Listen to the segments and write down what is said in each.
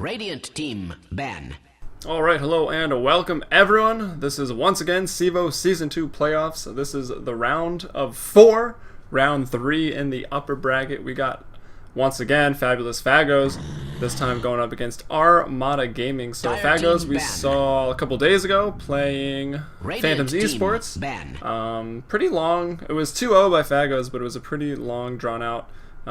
Radiant team ban. Alright, hello and welcome everyone. This is once again CEVO Season 2 Playoffs. This is the round of 4, round 3 in the upper bracket. We got, once again, Fabulous Fagos, this time going up against Armata Gaming. So Fagos we saw a couple days ago playing Phantoms Esports. Pretty long. It was 2-0 by Fagos, but it was a pretty long, drawn-out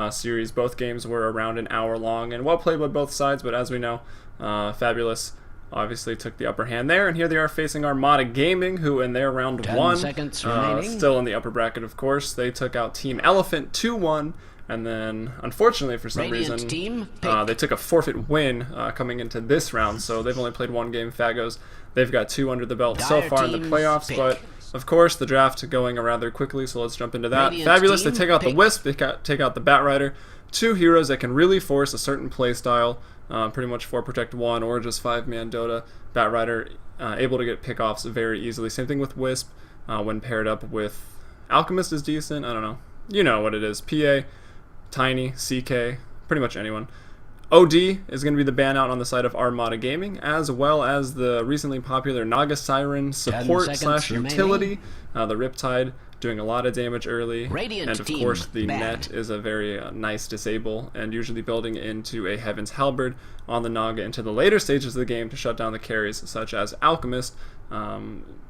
series. Both games were around an hour long and well played by both sides, but as we know, Fabulous obviously took the upper hand there, and here they are facing Armata Gaming, who in their round 1, still in the upper bracket of course, they took out Team Elephant 2-1, and then unfortunately for some reason they took a forfeit win coming into this round, so they've only played one game. Fagos, they've got 2 under the belt so far in the playoffs, but of course the draft going rather quickly, so let's jump into that. Fabulous, they take out the Wisp, they take out the Batrider, 2 heroes that can really force a certain playstyle. Pretty much 4 protect 1 or just 5-man Dota. Batrider able to get pickoffs very easily. Same thing with Wisp when paired up with Alchemist is decent. I don't know. You know what it is. PA, Tiny, CK, pretty much anyone. OD is going to be the ban out on the side of Armata Gaming, as well as the recently popular Naga Siren support slash utility. The Riptide doing a lot of damage early, and of course the net is a very nice disable, and usually building into a Heaven's Halberd on the Naga into the later stages of the game to shut down the carries such as Alchemist.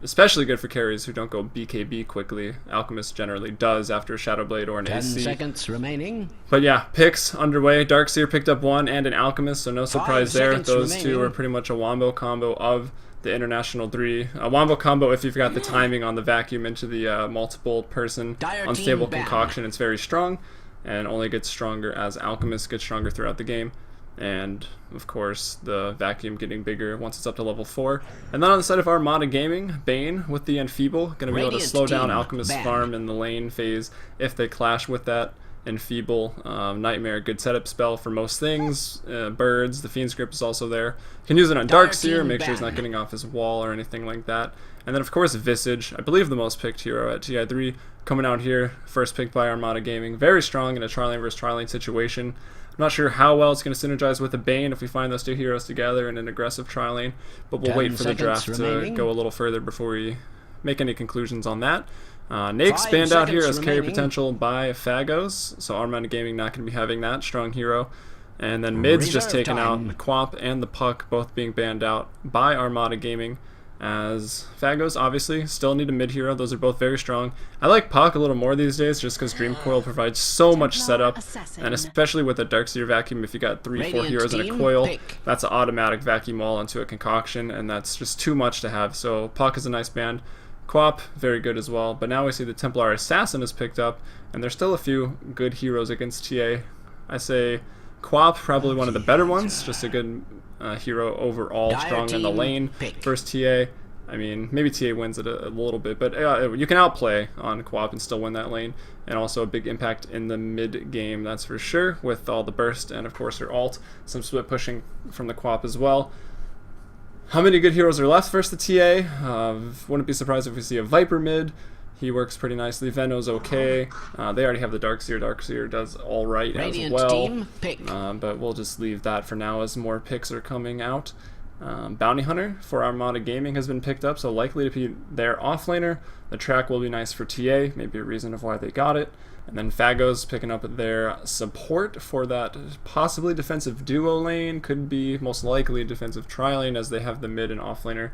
Especially good for carries who don't go BKB quickly. Alchemist generally does after a Shadow Blade or an 10 AC. seconds remaining. But yeah, picks underway. Darkseer picked up 1 and an Alchemist, so no surprise there. Those remaining. 2 are pretty much a wombo combo of the International 3. A wombo combo if you've got the timing on the vacuum into the multiple person unstable concoction. It's very strong and only gets stronger as Alchemist gets stronger throughout the game. And of course the vacuum getting bigger once it's up to level 4. And then on the side of Armata Gaming, Bane with the Enfeeble, going to be able to slow down Alchemist farm in the lane phase if they clash with that Enfeeble. Nightmare, good setup spell for most things. Birds, the Fiend's Grip is also there. Can use it on Darkseer, make sure he's not getting off his wall or anything like that. And then of course Visage, I believe the most picked hero at TI3, coming out here, first picked by Armata Gaming. Very strong in a tri-lane versus tri-lane situation. I'm not sure how well it's going to synergize with the Bane if we find those 2 heroes together in an aggressive tri-lane, but we'll wait for the draft to go a little further before we make any conclusions on that. Nake's banned out here as carry potential by Fagos, so Armata Gaming not going to be having that strong hero. And then Mid's just taken out, the Quap and the Puck both being banned out by Armata Gaming, as Fagos obviously still need a mid hero. Those are both very strong. I like Puck a little more these days just because Dream Coil provides so much setup, and especially with a Darkseer vacuum, if you got 3-4 heroes in a coil, that's an automatic vacuum wall into a concoction, and that's just too much to have. So Puck is a nice band. Quap, very good as well. But now we see the Templar Assassin is picked up, and there's still a few good heroes against TA. I say Quap, probably one of the better ones, just a good hero overall, strong in the lane versus TA. I mean, maybe TA wins it a little bit, but you can outplay on Quap and still win that lane, and also a big impact in the mid game, that's for sure, with all the burst and of course her ult, some split pushing from the Quap as well. How many good heroes are left versus the TA? Wouldn't be surprised if we see a Viper mid. He works pretty nicely. Veno's okay. They already have the Darkseer. Darkseer does alright as well. But we'll just leave that for now as more picks are coming out. Bounty Hunter for Armata Gaming has been picked up, so likely to be their offlaner. The track will be nice for TA, maybe a reason of why they got it. And then Fagos picking up their support for that possibly defensive duo lane. Could be most likely a defensive tri-lane as they have the mid and offlaner,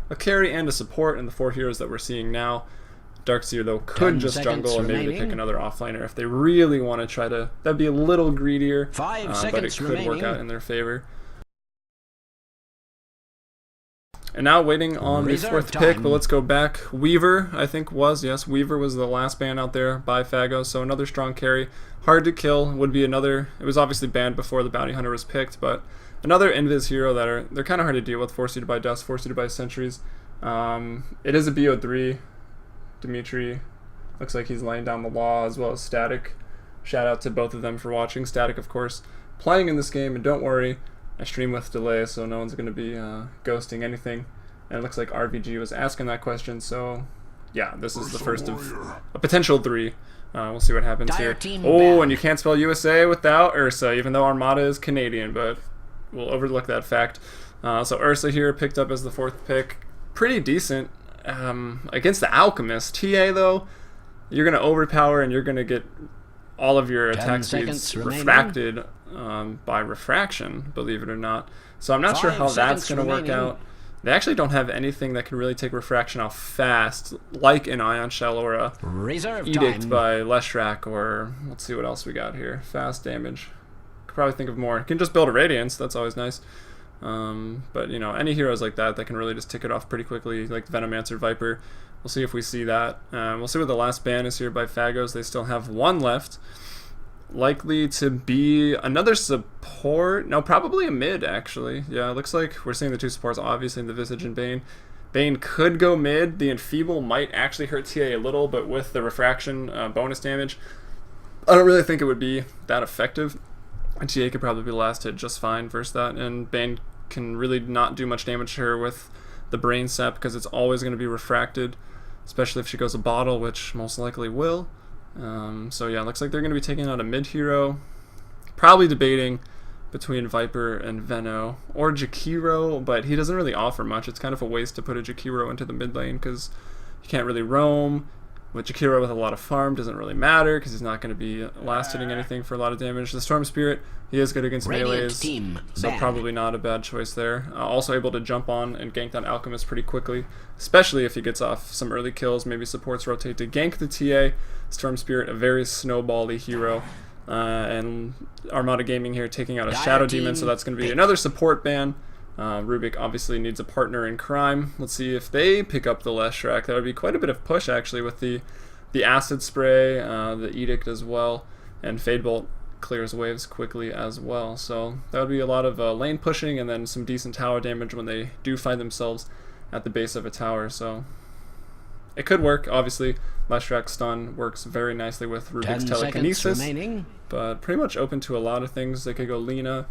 a carry and a support, and the 4 heroes that we're seeing now. Darkseer though could just jungle and maybe pick another offlaner if they really want to try to. That'd be a little greedier, but it could work out in their favor. And now waiting on the 4th pick, but let's go back. Weaver, I think Weaver was the last ban out there by Fagos, so another strong carry. Hard to kill, would be another, it was obviously banned before the Bounty Hunter was picked, but another Invis hero that they're kind of hard to deal with, force you to buy Dust, force you to buy Sentries. It is a BO3. Dimitri, looks like he's laying down the law, as well as Static. Shout out to both of them for watching. Static, of course, playing in this game, and don't worry, I stream with delay, so no one's going to be ghosting anything. And it looks like RVG was asking that question, so yeah, this is the first of a potential 3. We'll see what happens here. Oh, and you can't spell USA without Ursa, even though Armata is Canadian, but we'll overlook that fact. So Ursa here picked up as the 4th pick. Pretty decent against the Alchemist. TA, though, you're going to overpower and you're going to get all of your attack speeds refracted by refraction, believe it or not. So I'm not sure how that's going to work out. They actually don't have anything that can really take refraction off fast, like an Ion Shell or a Edict by Leshrac, or let's see what else we got here. Fast damage. Could probably think of more. You can just build a Radiance, that's always nice. But, you know, any heroes like that can really just tick it off pretty quickly, like Venomancer, Viper. We'll see if we see that. We'll see what the last ban is here by Phagos. They still have 1 left. Likely to be another support. No, probably a mid, actually. Yeah, it looks like we're seeing the 2 supports, obviously, in the Visage and Bane. Bane could go mid. The Enfeeble might actually hurt TA a little, but with the refraction bonus damage, I don't really think it would be that effective. And TA could probably be last hit just fine versus that. And Bane can really not do much damage to her with the Brain Sap because it's always going to be refracted, especially if she goes a bottle, which most likely will. So yeah, looks like they're going to be taking out a mid hero. Probably debating between Viper and Veno or Jakiro, but he doesn't really offer much. It's kind of a waste to put a Jakiro into the mid lane because you can't really roam. With Jakiro with a lot of farm doesn't really matter because he's not going to be last hitting anything for a lot of damage. The Storm Spirit, he is good against melees, so probably not a bad choice there. Also able to jump on and gank that Alchemist pretty quickly, especially if he gets off some early kills. Maybe supports rotate to gank the TA. Storm Spirit, a very snowbally hero. And Armata Gaming here taking out a Shadow Demon, so that's going to be another support ban. Rubik obviously needs a partner in crime. Let's see if they pick up the Leshrac. That would be quite a bit of push, actually, with the Acid Spray, the Edict as well, and Fadebolt clears waves quickly as well. So that would be a lot of lane pushing and then some decent tower damage when they do find themselves at the base of a tower. So it could work, obviously. Leshrac's stun works very nicely with Rubik's telekinesis, but pretty much open to a lot of things. They could go Lina.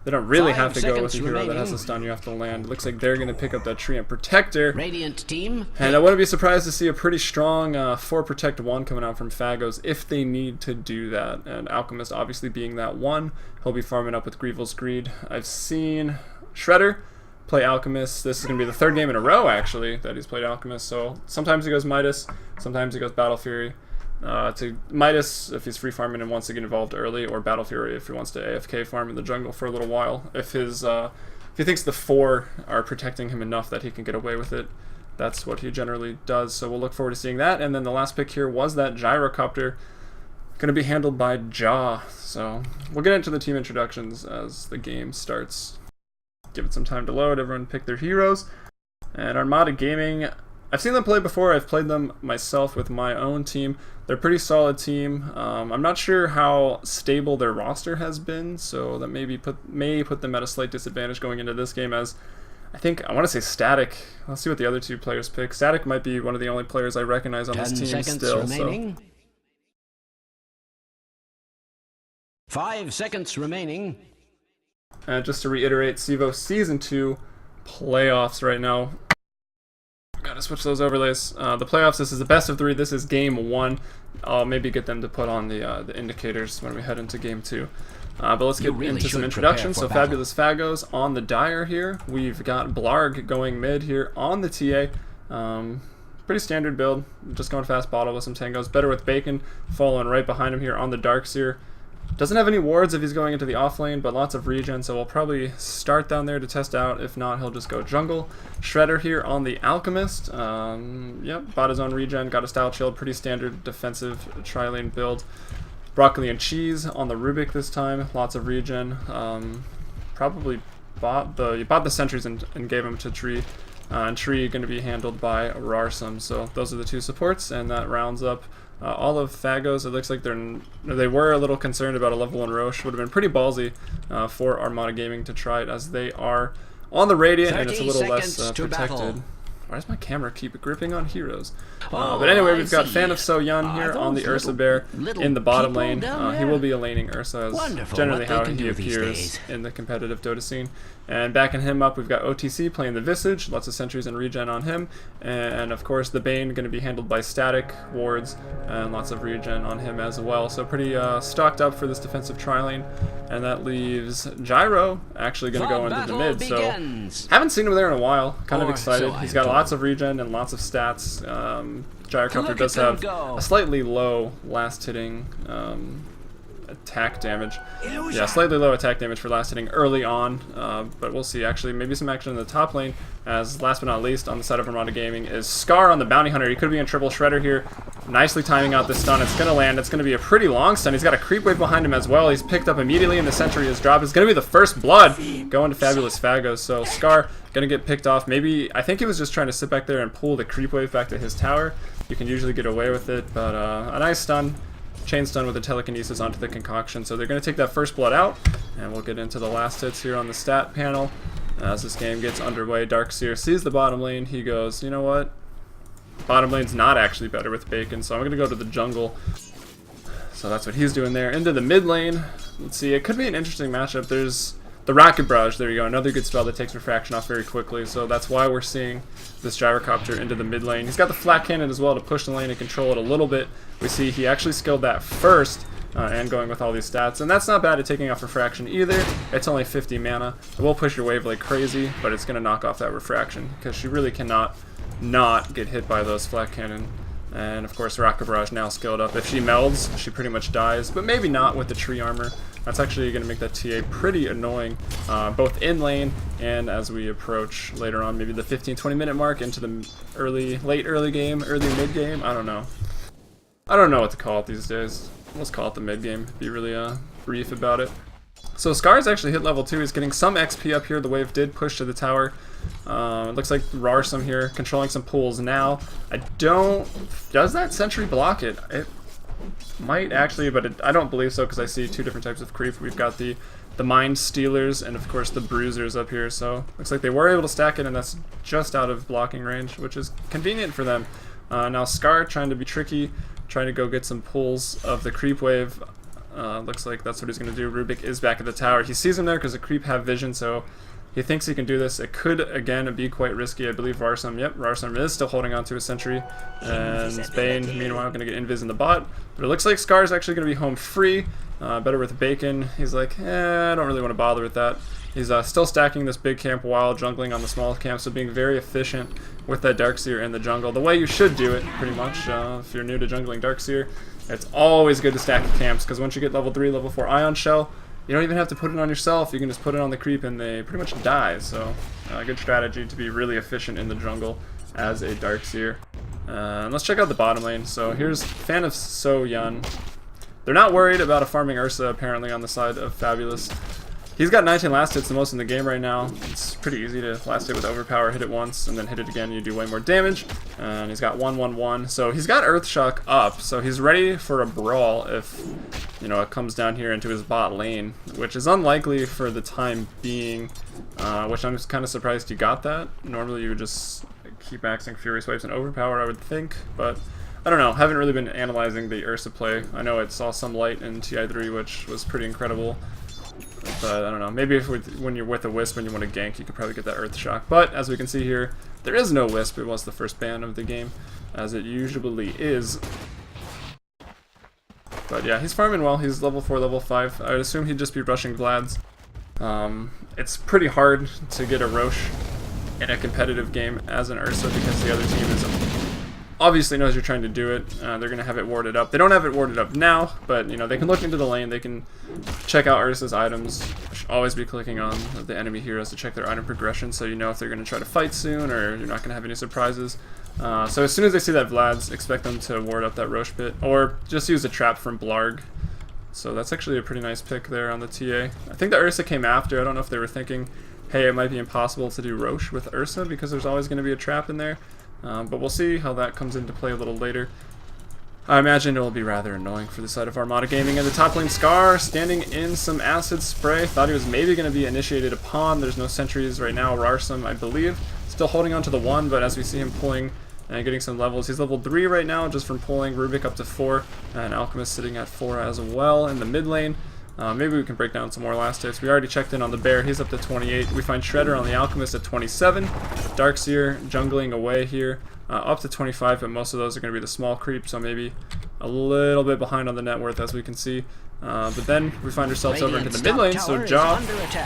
They don't really have to go with a hero that has a stun you have to land. It looks like they're going to pick up that Treant Protector. Radiant team. And I wouldn't be surprised to see a pretty strong 4 Protect 1 coming out from Phagos if they need to do that. And Alchemist obviously being that one. He'll be farming up with Grievel's Greed. I've seen Shredder play Alchemist. This is going to be the 3rd game in a row, actually, that he's played Alchemist. So sometimes he goes Midas, sometimes he goes Battle Fury. To Midas if he's free farming and wants to get involved early, or Battle Fury if he wants to AFK farm in the jungle for a little while. If he thinks the 4 are protecting him enough that he can get away with it, that's what he generally does. So we'll look forward to seeing that. And then the last pick here was that Gyrocopter, going to be handled by Jaw. So we'll get into the team introductions as the game starts. Give it some time to load. Everyone pick their heroes. And Armata Gaming, I've seen them play before. I've played them myself with my own team. They're a pretty solid team. I'm not sure how stable their roster has been, so that may put them at a slight disadvantage going into this game, as I want to say Static. Let's see what the other 2 players pick. Static might be one of the only players I recognize on this team still. Remaining. So. 5 seconds remaining. Just to reiterate, CEVO Season 2 playoffs right now. Gotta switch those overlays. The playoffs, this is the best of 3. This is game 1. I'll maybe get them to put on the indicators when we head into game 2. But let's get into some introductions. So battle. Fabulous Phagos on the Dire here. We've got Blarg going mid here on the TA. Pretty standard build. Just going fast bottle with some tangos. Better with Bacon following right behind him here on the Darkseer. Doesn't have any wards if he's going into the off lane, but lots of regen, so we'll probably start down there to test out. If not, he'll just go jungle. Shredder here on the Alchemist. Yep, bought his own regen, got a style shield, pretty standard defensive tri-lane build. Broccoli and Cheese on the Rubik this time, lots of regen. Probably bought the sentries and gave them to Tree. And Tree going to be handled by Rarsum. So those are the 2 supports, and that rounds up all of Phagos. It looks like they were a little concerned about a level 1 Roche. Would have been pretty ballsy for Armata Gaming to try it, as they are on the Radiant and it's a little less protected. Why does my camera keep gripping on heroes? But anyway, we've got Fan of So Yun here on the Ursa Bear in the bottom lane. He will be a laning Ursa, as generally how he appears in the competitive Dota scene. And backing him up, we've got OTC playing the Visage, lots of sentries and regen on him. And of course, the Bane going to be handled by Static, wards, and lots of regen on him as well. So pretty stocked up for this defensive tri-lane. And that leaves Gyro actually going to go into the mid. So haven't seen him there in a while. Kind of excited. He's got lots of regen and lots of stats. Gyrocopter does have a slightly low last hitting attack damage. Yeah, slightly low attack damage for last hitting early on, but we'll see. Actually, maybe some action in the top lane, as last but not least on the side of Armata Gaming is Scar on the Bounty Hunter. He could be in triple shredder here, nicely timing out the stun. It's going to land. It's going to be a pretty long stun. He's got a creep wave behind him as well. He's picked up immediately, and the sentry is dropped. It's going to be the first blood going to Fabulous Fagos. So Scar going to get picked off. Maybe, I think he was just trying to sit back there and pull the creep wave back to his tower. You can usually get away with it, but a nice stun. Chain stun with the telekinesis onto the concoction. So they're going to take that first blood out, and we'll get into the last hits here on the stat panel. As this game gets underway, Darkseer sees the bottom lane. He goes, you know what? Bottom lane's not actually better with Bacon, so I'm going to go to the jungle. So that's what he's doing there. Into the mid lane. Let's see, it could be an interesting matchup. There's the Rocket Barrage, there you go, another good spell that takes Refraction off very quickly, so that's why we're seeing this Gyrocopter into the mid lane. He's got the Flat Cannon as well to push the lane and control it a little bit. We see he actually skilled that first, and going with all these stats, and that's not bad at taking off Refraction either. It's only 50 mana. It will push your wave like crazy, but it's going to knock off that Refraction, because she really cannot not get hit by those Flat Cannon. And of course, Rocket Barrage now skilled up. If she melds, she pretty much dies, but maybe not with the tree armor. That's actually going to make that TA pretty annoying, both in lane and as we approach later on, maybe the 15-20 minute mark into the late early game, early mid game. I don't know. I don't know what to call it these days. Let's call it the mid game. Be really brief about it. So Scar's actually hit level 2. He's getting some XP up here. The wave did push to the tower. It looks like Rarsum here controlling some pools now. Does that sentry block it? It might actually, but I don't believe so, because I see two different types of creep. We've got the Mind Stealers and of course the Bruisers up here. So looks like they were able to stack it, and that's just out of blocking range, which is convenient for them. Now Scar trying to be tricky, trying to go get some pulls of the creep wave. Looks like that's what he's going to do. Rubik is back at the tower. He sees him there because the creep have vision, so he thinks he can do this. It could, again, be quite risky. I believe Rarsum, yep, Rarsum is still holding on to his sentry. And Bane, meanwhile, going to get invis in the bot. But it looks like Scar's actually going to be home free. Better with Bacon. He's like, I don't really want to bother with that. He's still stacking this big camp while jungling on the small camp, so being very efficient with that Darkseer in the jungle. The way you should do it, pretty much, if you're new to jungling Darkseer. It's always good to stack camps, because once you get level 3, level 4 Ion Shell, you don't even have to put it on yourself. You can just put it on the creep and they pretty much die. So a good strategy to be really efficient in the jungle as a Darkseer. Let's check out the bottom lane. So here's Fan of So Yun. They're not worried about a farming Ursa apparently on the side of Fabulous. He's got 19 last hits, the most in the game right now. It's pretty easy to last hit with Overpower, hit it once, and then hit it again, you do way more damage. And he's got 1-1-1, so he's got Earthshock up, so he's ready for a brawl if, it comes down here into his bot lane, which is unlikely for the time being, which I'm just kind of surprised he got that. Normally you would just keep maxing Fury Swipes and Overpower, I would think, but I don't know, haven't really been analyzing the Ursa play. I know it saw some light in TI3, which was pretty incredible. But I don't know, maybe when you're with a Wisp and you want to gank, you could probably get that Earthshock. But as we can see here, there is no Wisp. It was the first ban of the game, as it usually is. But yeah, he's farming well. He's level 4, level 5. I would assume he'd just be rushing Vlads. It's pretty hard to get a Roche in a competitive game as an Ursa, because the other team is obviously knows you're trying to do it. They're going to have it warded up. They don't have it warded up now, but they can look into the lane. They can check out Ursa's items. Should always be clicking on the enemy heroes to check their item progression, so you know if they're going to try to fight soon or you're not going to have any surprises. So as soon as they see that Vlad's, expect them to ward up that Roche pit, or just use a trap from Blarg. So that's actually a pretty nice pick there on the TA. I think the Ursa came after. I don't know if they were thinking, hey, it might be impossible to do Roche with Ursa because there's always going to be a trap in there. But we'll see how that comes into play a little later. I imagine it will be rather annoying for the side of Armata Gaming. And the top lane Scar standing in some acid spray. Thought he was maybe going to be initiated upon. There's no sentries right now. Rarsum, I believe, is still holding on to the 1, but as we see him pulling and getting some levels, he's level 3 right now just from pulling Rubik up to 4, and Alchemist sitting at 4 as well in the mid lane. Maybe we can break down some more last hits. We already checked in on the Bear, he's up to 28. We find Shredder on the Alchemist at 27. Darkseer jungling away here, up to 25, but most of those are going to be the small creep, so maybe a little bit behind on the net worth as we can see. But then we find ourselves over into the mid lane, so Jaw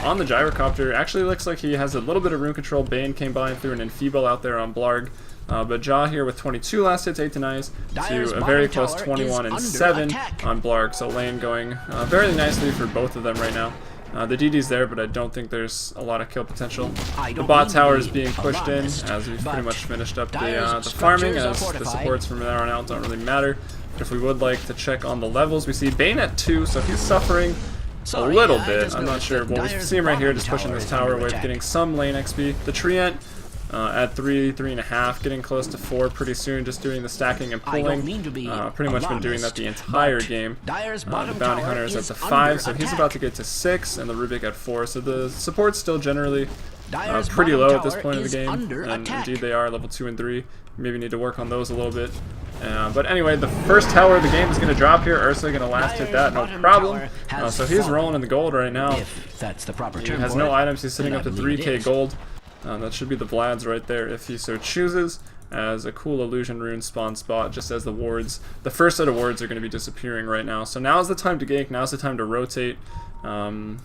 on the Gyrocopter. Actually looks like he has a little bit of rune control. Bane came by and threw an Enfeeble out there on Blarg. But Jaw here with 22 last hits, 8 denies, to a very close 21 and 7 on Blarg. So lane going very nicely for both of them right now. The DD's there, but I don't think there's a lot of kill potential. The bot tower is being pushed in as we've pretty much finished up the farming, as the supports from there on out don't really matter. If we would like to check on the levels, we see Bane at 2, so he's suffering a little bit. I'm not sure. Well, we see him right here just pushing this tower wave, getting some lane XP. The Treant at 3, 3.5, getting close to 4 pretty soon, just doing the stacking and pulling. Pretty much been doing that the entire game. The Bounty Hunter is at the 5, so he's about to get to 6, and the Rubik at 4. So the support's still generally pretty low at this point of the game, and indeed they are, level 2 and 3. Maybe need to work on those a little bit. But anyway, the first tower of the game is going to drop here. Ursa going to last hit that, no problem. So he's rolling in the gold right now. He has no items. He's sitting up to 3k gold. That should be the Vlad's right there if he so chooses, as a cool illusion rune spawn spot just as the wards, the first set of wards are going to be disappearing right now. So now's the time to gank, now's the time to rotate. Yeah,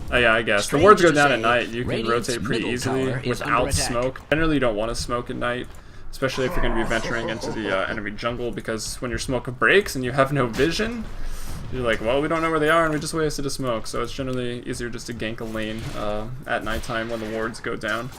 I guess. The wards go down at night, you can rotate pretty easily without smoke. Generally you don't want to smoke at night, especially if you're going to be venturing into the enemy jungle, because when your smoke breaks and you have no vision, you're like, well, we don't know where they are and we just wasted a smoke. So it's generally easier just to gank a lane at nighttime when the wards go down.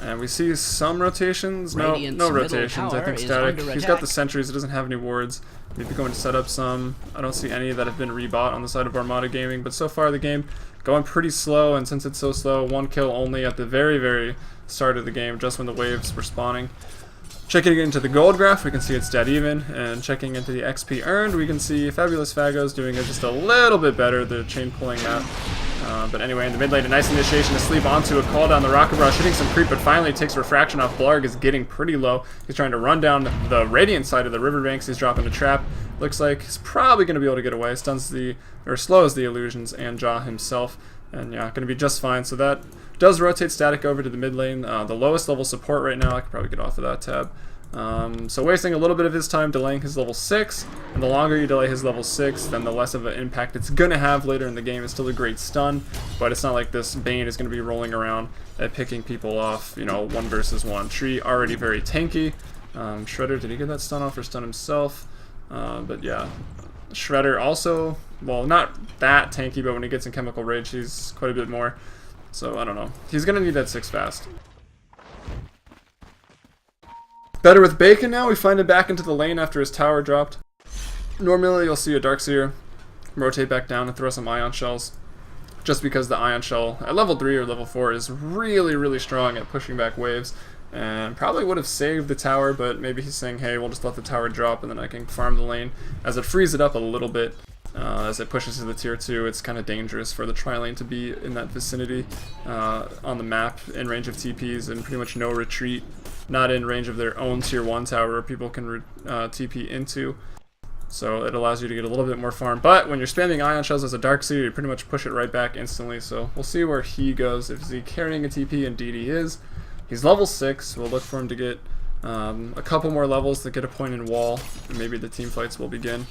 And we see some rotations. No rotations. I think static. He's got the sentries. He doesn't have any wards. Maybe going to set up some. I don't see any that have been rebought on the side of Armata Gaming. But so far the game going pretty slow. And since it's so slow, 1 kill only at the very, very start of the game, just when the waves were spawning. Checking into the gold graph, we can see it's dead even. And checking into the XP earned, we can see Fabulous Fago's doing it just a little bit better, the chain pulling map. But anyway, in the mid lane, a nice initiation to sleep onto a call down the Rocket Rush, hitting some creep, but finally takes refraction off. Blarg is getting pretty low. He's trying to run down the Radiant side of the riverbanks. He's dropping a trap. Looks like he's probably going to be able to get away. Stuns or slows the illusions and Jaw himself. And yeah, going to be just fine. So that does rotate static over to the mid lane. The lowest level support right now. I could probably get off of that tab. So wasting a little bit of his time delaying his level 6, and the longer you delay his level 6, then the less of an impact it's going to have later in the game. It's still a great stun, but it's not like this Bane is going to be rolling around and picking people off, you know, 1 versus 1. Tree already very tanky. Shredder, did he get that stun off or stun himself? But yeah, Shredder also, well, not that tanky, but when he gets in Chemical Rage, he's quite a bit more. So I don't know. He's going to need that 6 fast. Better with Bacon now. We find him back into the lane after his tower dropped. Normally you'll see a Darkseer rotate back down and throw some Ion Shells, just because the Ion Shell at level 3 or level 4 is really, really strong at pushing back waves, and probably would have saved the tower, but maybe he's saying, hey, we'll just let the tower drop and then I can farm the lane, as it frees it up a little bit. As it pushes to the tier 2, it's kind of dangerous for the tri-lane to be in that vicinity on the map, in range of TPs, and pretty much no retreat, not in range of their own tier 1 tower where people can TP into. So it allows you to get a little bit more farm. But when you're spamming Ion Shells as a Darkseer, you pretty much push it right back instantly. So we'll see where he goes. If he's carrying a TP, indeed he is. He's level 6. We'll look for him to get a couple more levels to get a point in wall, and maybe the team fights will begin.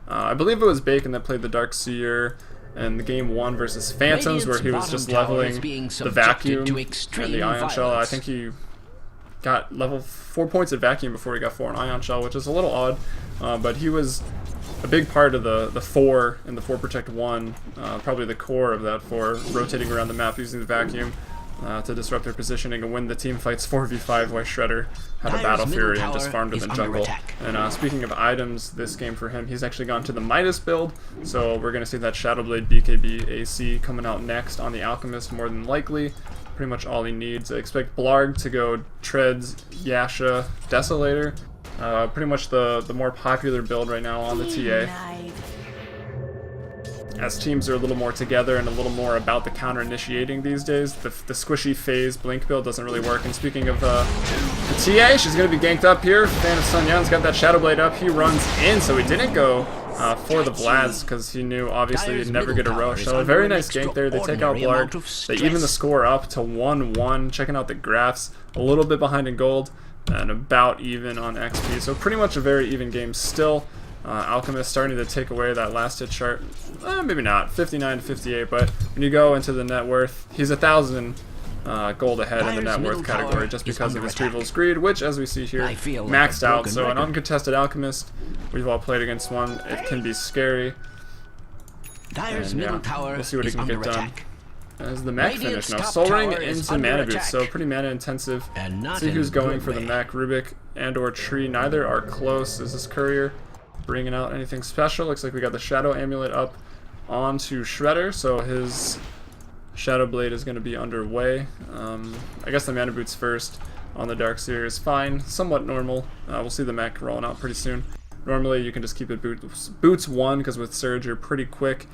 I believe it was Bacon that played the Darkseer in the game 1 versus Phantoms, where he was just leveling the Vacuum and the Ion Shell. I think he got level 4 points at Vacuum before he got 4 in Ion Shell, which is a little odd, but he was a big part of the 4 in the 4 Protect 1, probably the core of that 4, rotating around the map using the Vacuum to disrupt their positioning and win the team fights 4v5, while Shredder had a Battle Fury and just farmed in the jungle. And speaking of items this game for him, he's actually gone to the Midas build, so we're going to see that Shadowblade BKB AC coming out next on the Alchemist more than likely. Pretty much all he needs. I expect Blarg to go Treads, Yasha, Desolator. Pretty much the more popular build right now on the TA. as teams are a little more together and a little more about the counter initiating these days. The squishy phase blink build doesn't really work. And speaking of the TA, she's going to be ganked up here. Fan of Sun Yan's got that Shadow Blade up. He runs in, so he didn't go for the Vlads because he knew obviously he'd never get a Roche. So a very nice gank there. They take out Blarg. They even the score up to 1-1. Checking out the graphs, a little bit behind in gold and about even on XP. So pretty much a very even game still. Alchemist starting to take away that last hit chart. Maybe not, 59 to 58, but when you go into the net worth, he's 1,000 gold ahead in the net worth category just because of his Weevil's Greed, which, as we see here, maxed out. So an uncontested Alchemist, we've all played against one. It can be scary. And, yeah, we'll see what he can get done. As the mech finish now, Soul Ring into Mana Boots, so pretty mana intensive. See who's going for the mech. Rubik and or Tree, neither are close. Is this Courier bringing out anything special? Looks like we got the Shadow Amulet up onto Shredder, so his Shadow Blade is going to be underway. I guess the Mana Boots first on the Darkseer is fine, somewhat normal. We'll see the mech rolling out pretty soon. Normally you can just keep it boots 1 because with Surge you're pretty quick.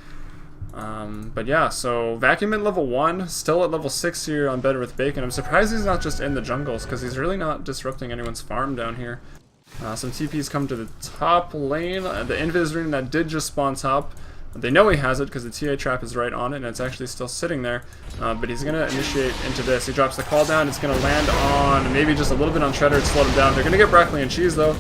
But yeah, so Vacuum at level 1, still at level 6 here on Better with Bacon. I'm surprised he's not just in the jungles because he's really not disrupting anyone's farm down here. Some TPs come to the top lane. The Invis Rune that did just spawn top. They know he has it because the TA trap is right on it and it's actually still sitting there. But he's going to initiate into this. He drops the call down. It's going to land on maybe just a little bit on Shredder to slow him down. They're going to get broccoli and cheese though.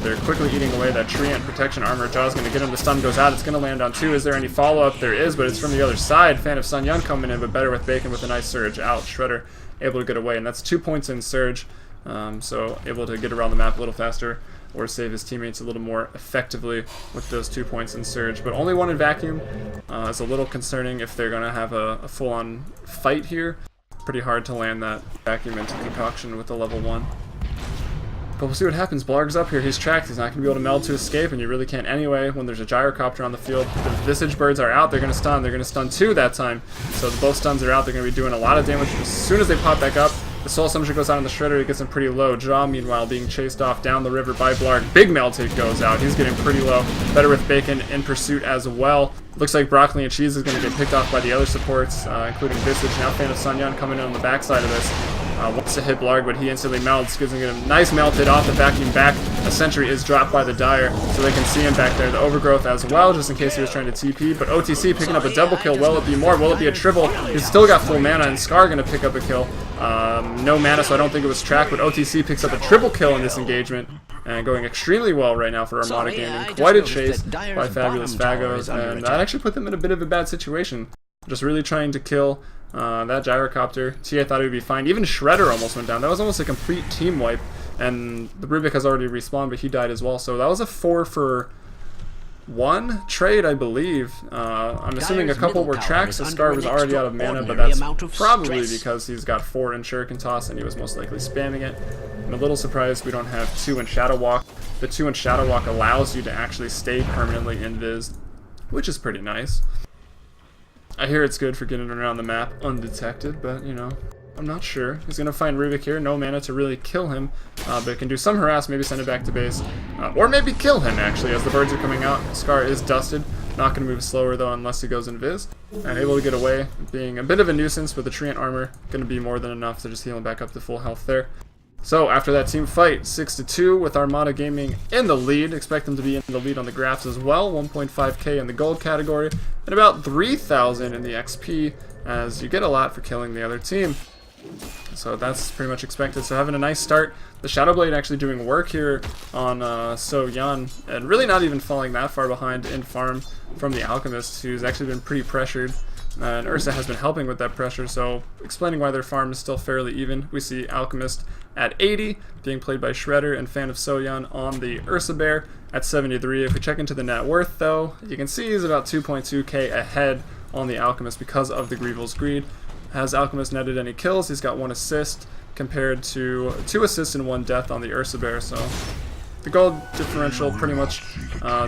They're quickly eating away that Treant protection armor. Jaw's going to get him. The stun goes out. It's going to land on 2. Is there any follow-up? There is, but it's from the other side. Fan of Sun Yun coming in, but Better with Bacon with a nice Surge out. Shredder able to get away, and that's 2 points in Surge. So able to get around the map a little faster or save his teammates a little more effectively with those 2 points in Surge. But only 1 in Vacuum is a little concerning if they're going to have a full-on fight here. Pretty hard to land that Vacuum into Concoction with the level 1. But we'll see what happens. Blarg's up here. He's tracked. He's not going to be able to meld to escape, and you really can't anyway when there's a Gyrocopter on the field. The Visage Birds are out. They're going to stun. They're going to stun 2 that time. So both stuns are out. They're going to be doing a lot of damage as soon as they pop back up. The Soul Summoner goes out on the Shredder. He gets him pretty low. Jaw, meanwhile, being chased off down the river by Blarg. Big Melt Hit goes out. He's getting pretty low. Better with Bacon in pursuit as well. Looks like Broccoli and Cheese is going to get picked off by the other supports, including Visage. Now Fan of Sun Yun coming in on the backside of this. Wants to hit Blarg, but he instantly melts. Gives him a nice melt hit off the Vacuum back. A sentry is dropped by the Dire, so they can see him back there. The Overgrowth as well, just in case he was trying to TP. But OTC picking up a double kill. Will it be more? Will it be a triple? He's still got full mana, and Scar going to pick up a kill. No mana, so I don't think it was tracked, but OTC picks up a triple kill in this engagement. And going extremely well right now for Armata Gaming. Quite a chase by Fabulous Fagos, and that actually put them in a bit of a bad situation. Just really trying to kill that Gyrocopter. TA thought it would be fine. Even Shredder almost went down. That was almost a complete team wipe. And the Rubik has already respawned, but he died as well. So that was a 4-for-1 trade, I believe. I'm assuming a couple were tracks. The Scar was already out of mana, but that's probably because he's got 4 in Shuriken Toss and he was most likely spamming it. I'm a little surprised we don't have 2 in Shadow Walk. The 2 in Shadow Walk allows you to actually stay permanently invis, which is pretty nice. I hear it's good for getting around the map undetected, but, you know, I'm not sure. He's going to find Rubik here. No mana to really kill him, but it can do some harass, maybe send it back to base, or maybe kill him, actually, as the birds are coming out. Scar is dusted. Not going to move slower, though, unless he goes invis. And able to get away, being a bit of a nuisance with the Treant armor. Going to be more than enough to just heal him back up to full health there. So, after that team fight, 6-2 with Armata Gaming in the lead. Expect them to be in the lead on the graphs as well. 1.5k in the gold category, and about 3,000 in the XP, as you get a lot for killing the other team. So that's pretty much expected. So having a nice start. The Shadow Blade actually doing work here on So Yan, and really not even falling that far behind in farm from the Alchemist, who's actually been pretty pressured. And Ursa has been helping with that pressure, so explaining why their farm is still fairly even. We see Alchemist at 80, being played by Shredder, and Fan of Soyan on the Ursa Bear at 73. If we check into the net worth, though, you can see he's about 2.2k ahead on the Alchemist because of the Weevil's Greed. Has Alchemist netted any kills? He's got 1 assist compared to 2 assists and 1 death on the Ursa Bear, so the gold differential pretty much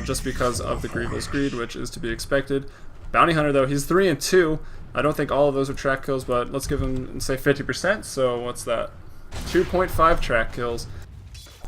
just because of the Weevil's Greed, which is to be expected. Bounty Hunter, though, he's 3-2. I don't think all of those are track kills, but let's give him, say, 50%. So what's that? 2.5 track kills.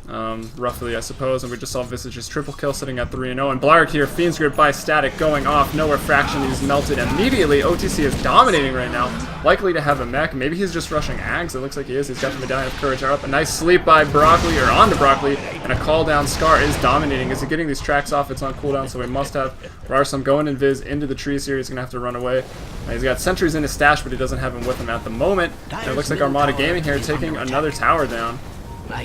roughly, I suppose. And we just saw Visage's triple kill sitting at 3-0. And Blarg here, Fiend's Grip by Static going off. No refraction, he's melted immediately. OTC is dominating right now. Likely to have a mech. Maybe he's just rushing Ags. It looks like he is. He's got the Medallion of Courage up. A nice sleep by Broccoli, or onto Broccoli. And a call down. Scar is dominating. Is he getting these tracks off? It's on cooldown, so we must have Rarsum going Invis into the trees here. He's going to have to run away. He's got sentries in his stash, but he doesn't have him with him at the moment. And it looks like Armata Gaming here taking another tower down.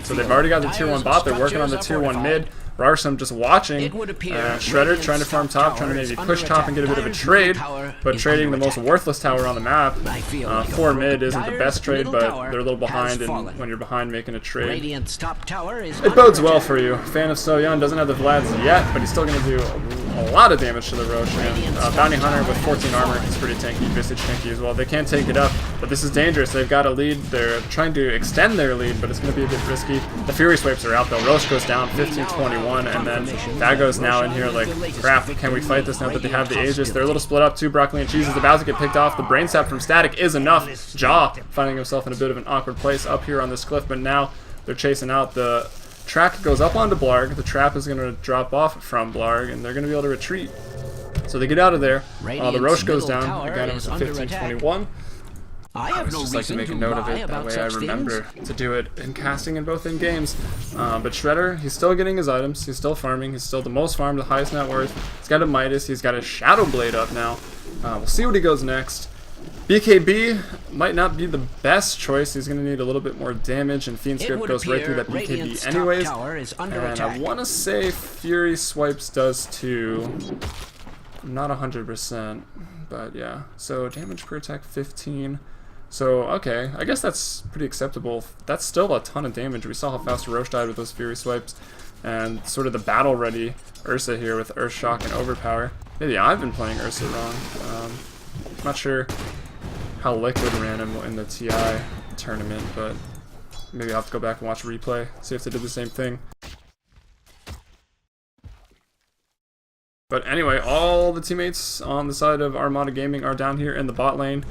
So they've already got the tier 1 bot. They're working on the tier 1 mid. Rarsum just watching. Shredder trying to farm top, trying to maybe push top and get a bit of a trade, but trading the most worthless tower on the map. 4 mid isn't the best trade, but they're a little behind, and when you're behind making a trade, it bodes well for you. Fan of So Young doesn't have the Vlads yet, but he's still going to do a lot of damage to the Roche. And Bounty Hunter with 14 armor is pretty tanky. Visage tanky as well. They can't take it up, but this is dangerous. They've got a lead. They're trying to extend their lead, but it's going to be a bit risky. The Fury Swipes are out though. Roche goes down 15-21. And then Dago's now in here like, crap, can we fight this now that they have the Aegis? They're a little split up too. Broccoli and Cheese is about to get picked off. The Brain Sap from Static is enough. Jaw finding himself in a bit of an awkward place up here on this cliff, but now they're chasing out. The track goes up onto Blarg. The trap is going to drop off from Blarg, and they're going to be able to retreat. So they get out of there. The Roche goes down. Again, it was a 15-21. I would just like to make a note of it, that way I remember to do it in casting and both in games. But Shredder, he's still getting his items, he's still farming, he's still the most farmed, the highest net worth. He's got a Midas, he's got a Shadow Blade up now. We'll see what he goes next. BKB might not be the best choice, he's going to need a little bit more damage, and Fiend's Grip goes right through that BKB anyways. And I want to say Fury Swipes does too. I'm not 100%, but yeah. So damage per attack 15. So, okay, I guess that's pretty acceptable. That's still a ton of damage. We saw how fast Roche died with those Fury Swipes. And sort of the battle-ready Ursa here with Earth Shock and Overpower. Maybe I've been playing Ursa wrong. I'm not sure how Liquid ran him in the TI tournament, but maybe I'll have to go back and watch a replay, see if they did the same thing. But anyway, all the teammates on the side of Armata Gaming are down here in the bot lane.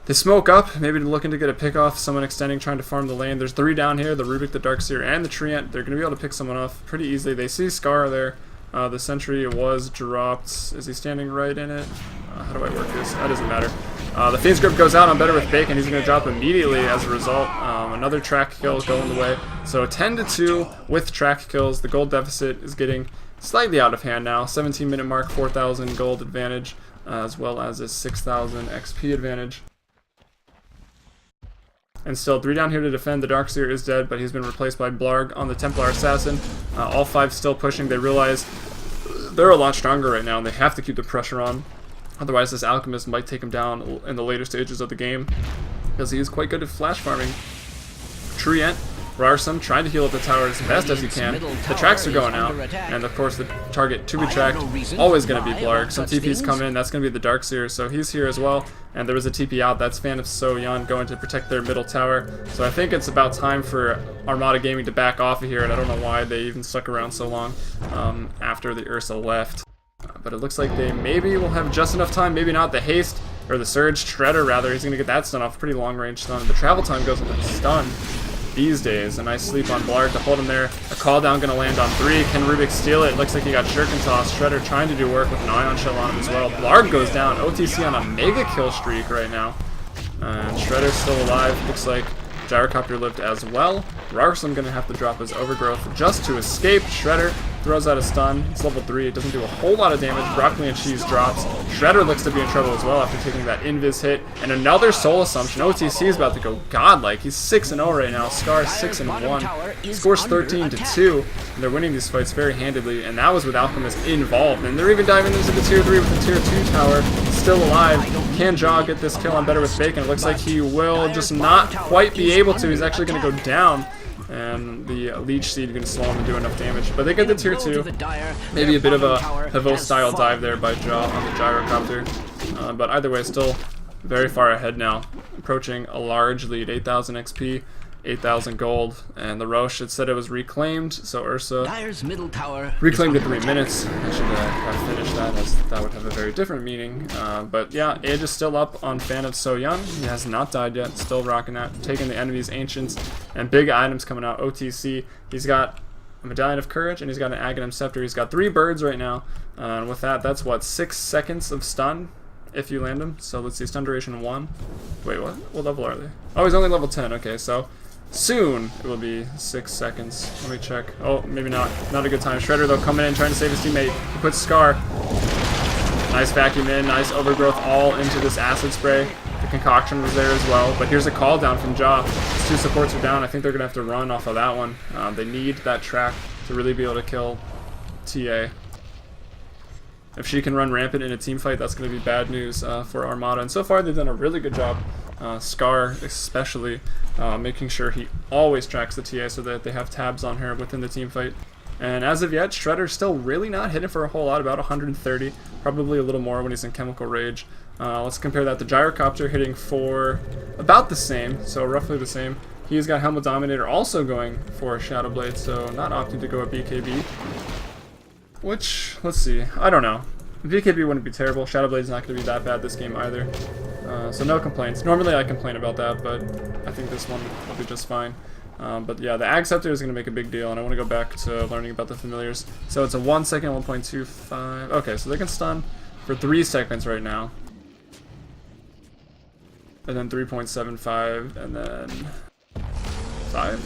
They smoke up, maybe looking to get a pick off, someone extending, trying to farm the lane. There's 3 down here, the Rubik, the Darkseer, and the Treant. They're going to be able to pick someone off pretty easily. They see Scar there. The sentry was dropped. Is he standing right in it? How do I work this? That doesn't matter. The Fiend's Grip goes out on Better with Bacon. He's going to drop immediately as a result. Another track kill going the way. So 10-2 with track kills. The gold deficit is getting slightly out of hand now. 17-minute mark, 4,000 gold advantage, as well as a 6,000 XP advantage. And still 3 down here to defend. The Darkseer is dead, but he's been replaced by Blarg on the Templar Assassin. All 5 still pushing. They realize they're a lot stronger right now, and they have to keep the pressure on. Otherwise, this Alchemist might take him down in the later stages of the game, because he is quite good at flash farming. Treant, Rarsum trying to heal up the tower as best as he can. The tracks are going out, and of course the target to be tracked always going to be Blarg. Some TPs come in, that's going to be the Darkseer, so he's here as well. And there was a TP out, that's Fan of So Young going to protect their middle tower. So I think it's about time for Armata Gaming to back off of here, and I don't know why they even stuck around so long after the Ursa left. But it looks like they maybe will have just enough time, maybe not. The haste, or the surge, Shredder rather, he's going to get that stun off, pretty long range stun. The travel time goes into the stun these days. A nice sleep on Blarg to hold him there. A call down going to land on 3. Can Rubik steal it? Looks like he got Shuriken Toss. Shredder trying to do work with an Ion Shell on him as well. Blarg goes down. OTC on a mega kill streak right now. And Shredder's still alive. Looks like Gyrocopter lived as well. Rarsum going to have to drop his Overgrowth just to escape. Shredder throws out a stun. It's level 3. It doesn't do a whole lot of damage. Broccoli and Cheese drops. Shredder looks to be in trouble as well after taking that Invis hit. And another Soul Assumption. OTC is about to go godlike. He's 6-0 right now. Scar 6-1. Scores 13-2. And they're winning these fights very handedly. And that was with Alchemist involved. And they're even diving into the tier 3 with the tier 2 tower. Still alive. Can Jaw get this kill on Better with Bacon? It looks like he will just not quite be able to. He's actually going to go down. And the Leech Seed going to slow him and do enough damage. But they get the tier 2. Maybe a bit of a CEVO style dive there by Jaw on the Gyrocopter. But either way, still very far ahead now. Approaching a large lead, 8,000 XP. 8,000 gold, and the Roche, it said it was reclaimed, so Ursa Dire's middle tower reclaimed in 3 minutes. I should have finished that, as that would have a very different meaning. But yeah, Age is still up on Fan of So Young. He has not died yet, still rocking that, taking the enemy's Ancients, and big items coming out. OTC, he's got a Medallion of Courage, and he's got an Aghanim Scepter. He's got 3 birds right now, and with that, that's what, 6 seconds of stun if you land him. So let's see, stun duration 1. Wait, what? What level are they? Oh, he's only level 10. Okay, so soon it will be 6 seconds. Let me check. Oh, maybe not. Not a good time. Shredder, though, coming in, trying to save his teammate. He puts Scar. Nice vacuum in, nice overgrowth all into this acid spray. The concoction was there as well. But here's a call down from Jaw. His 2 supports are down. I think they're going to have to run off of that one. They need that track to really be able to kill TA. If she can run rampant in a team fight, that's going to be bad news for Armata. And so far, they've done a really good job, Scar especially, making sure he always tracks the TA so that they have tabs on her within the team fight. And as of yet, Shredder's still really not hitting for a whole lot, about 130, probably a little more when he's in Chemical Rage. Let's compare that to Gyrocopter, hitting for about the same, so roughly the same. He's got Helmet Dominator also going for Shadow Blade, so not opting to go at BKB. Which, let's see, I don't know. BKB wouldn't be terrible. Shadow Blade's not going to be that bad this game either. So no complaints. Normally I complain about that, but I think this one will be just fine. But yeah, the Ag Scepter is going to make a big deal, and I want to go back to learning about the familiars. So it's a 1 second, 1.25. Okay, so they can stun for 3 seconds right now. And then 3.75, and then 5?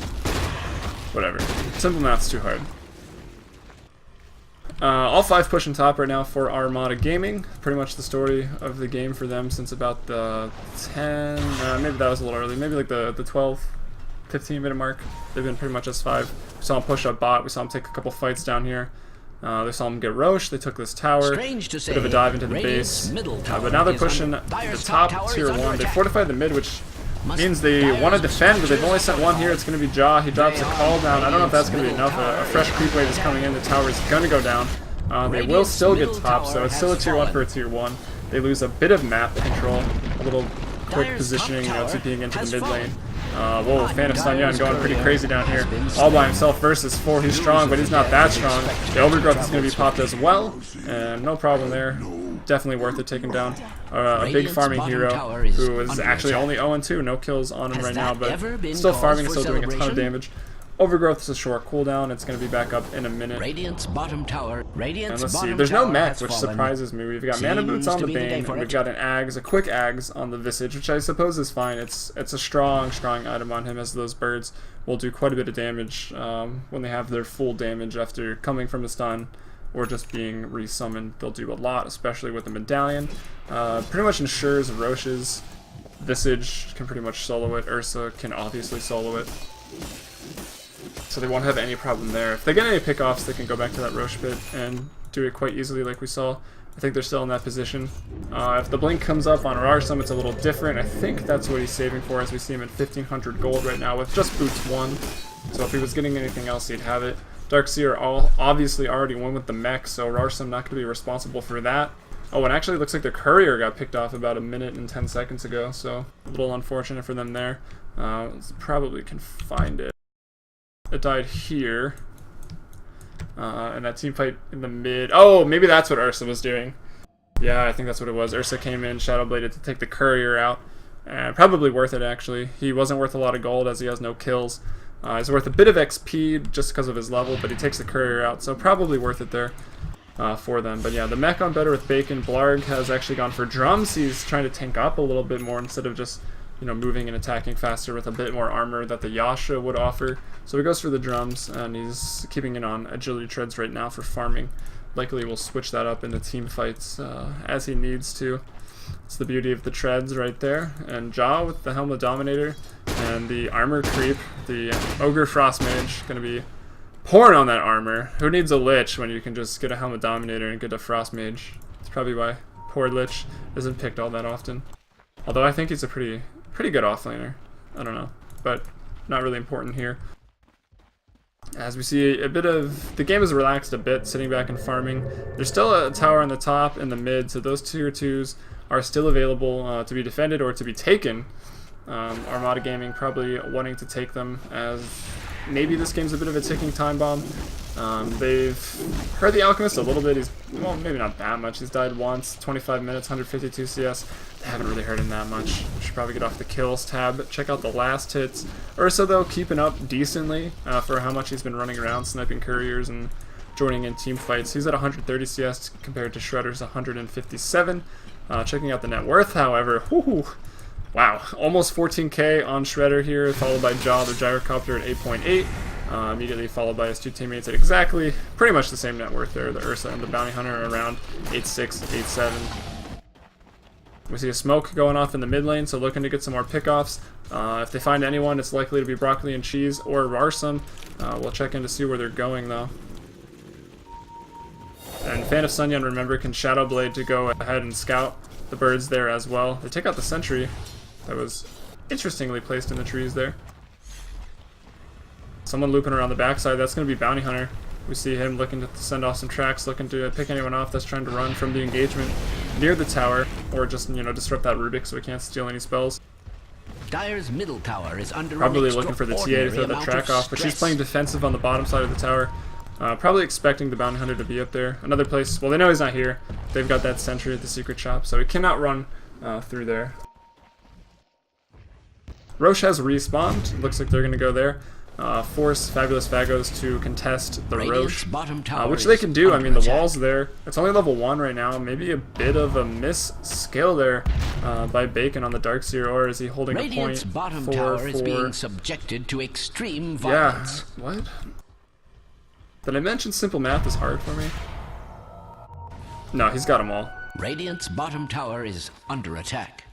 Whatever. Simple math's too hard. All 5 pushing top right now for Armata Gaming. Pretty much the story of the game for them since about the 10, maybe that was a little early, maybe like the 12, 15 minute mark. They've been pretty much S5. We saw him push up bot, we saw him take a couple fights down here. They saw him get Roche, they took this tower, bit of a dive into the base. But now they're pushing the top tier 1. They fortified the mid, which means they want to defend, but they've only sent 1 here. It's going to be Jaw. He drops a call down. I don't know if that's going to be enough. A fresh creep wave is coming in. The tower is going to go down. They will still get top, so it's still a tier 1 for a tier 1. They lose a bit of map control, a little quick positioning, TPing into the mid lane. Whoa, Fan of Sun Yun going pretty crazy down here. All by himself versus 4. He's strong, but he's not that strong. The overgrowth is going to be popped as well, and no problem there. Definitely worth it taking down a big farming hero who is actually only 0-2, no kills on him right now, but still farming, still doing a ton of damage. Overgrowth is a short cooldown. It's going to be back up in a minute. Radiant's bottom tower. And let's see. There's no mech, which surprises me. We've got Mana Boots on the Bane, and we've got an Ags, a quick Ags on the Visage, which I suppose is fine. It's a strong item on him, as those birds will do quite a bit of damage when they have their full damage after coming from a stun or just being resummoned. They'll do a lot, especially with the Medallion. Pretty much ensures Roche's Visage can pretty much solo it. Ursa can obviously solo it. So they won't have any problem there. If they get any pickoffs, they can go back to that Roche pit and do it quite easily like we saw. I think they're still in that position. If the blink comes up on Rarsum, it's a little different. I think that's what he's saving for, as we see him at 1,500 gold right now with just Boots 1. So if he was getting anything else, he'd have it. Darkseer obviously already won with the mech, so Rarsum not going to be responsible for that. Oh, and actually it looks like the courier got picked off about 1 minute and 10 seconds ago, so a little unfortunate for them there. Probably can find it. It died here. And that team fight in the mid. Oh, maybe that's what Ursa was doing. Yeah, I think that's what it was. Ursa came in, Shadow Bladed to take the courier out. And probably worth it, actually. He wasn't worth a lot of gold as he has no kills. He's worth a bit of XP just because of his level, but he takes the courier out, so probably worth it there for them. But yeah, the mech on better with Bacon. Blarg has actually gone for drums. He's trying to tank up a little bit more instead of just, you know, moving and attacking faster with a bit more armor that the Yasha would offer. So he goes for the drums, and he's keeping it on agility treads right now for farming. Likely will switch that up in the team fights as he needs to. It's the beauty of the treads right there. And Jaw with the Helmet Dominator and the armor creep, the Ogre Frost Mage, going to be pouring on that armor. Who needs a Lich when you can just get a Helmet Dominator and get a Frost Mage? That's probably why poor Lich isn't picked all that often. Although I think he's a pretty good offlaner. I don't know, but not really important here. As we see a bit of, the game is relaxed a bit, sitting back and farming. There's still a tower on the top and the mid, so those tier 2s are still available to be defended or to be taken. Armata Gaming probably wanting to take them, as maybe this game's a bit of a ticking time bomb. They've hurt the Alchemist a little bit. He's, well, maybe not that much. He's died once, 25 minutes, 152 CS. They haven't really hurt him that much. Should probably get off the kills tab. Check out the last hits. Ursa, though, keeping up decently for how much he's been running around, sniping couriers and joining in team fights. He's at 130 CS compared to Shredder's 157. Checking out the net worth, however, whoo, wow, almost 14k on Shredder here, followed by Jaw, the gyrocopter at 8.8. Immediately followed by his two teammates at exactly pretty much the same net worth there. The Ursa and the Bounty Hunter are around 8.6, 8.7. We see a smoke going off in the mid lane, so looking to get some more pickoffs. If they find anyone, it's likely to be Broccoli and Cheese or Rarsum. We'll check in to see where they're going, though. And Fan of Sunyan, remember, can Shadow Blade to go ahead and scout the birds there as well. They take out the sentry that was interestingly placed in the trees there. Someone looping around the backside, that's going to be Bounty Hunter. We see him looking to send off some tracks, looking to pick anyone off that's trying to run from the engagement near the tower, or just, you know, disrupt that Rubik so we can't steal any spells. Dire's middle tower is under probably looking for the TA to throw that track off, but she's playing defensive on the bottom side of the tower. Probably expecting the Bounty Hunter to be up there. Another place, well, they know he's not here. They've got that sentry at the secret shop, so he cannot run through there. Roche has respawned. Looks like they're going to go there. Force Fabulous Fagos to contest the Roche, which they can do. I mean, the wall's there. It's only level 1 right now. Maybe a bit of a miss skill there by Bacon on the Darkseer, or is he holding a point? Bottom tower is being subjected to extreme violence. Yeah, what? Did I mention simple math is hard for me? No, he's got them all. Radiant's bottom tower is under attack.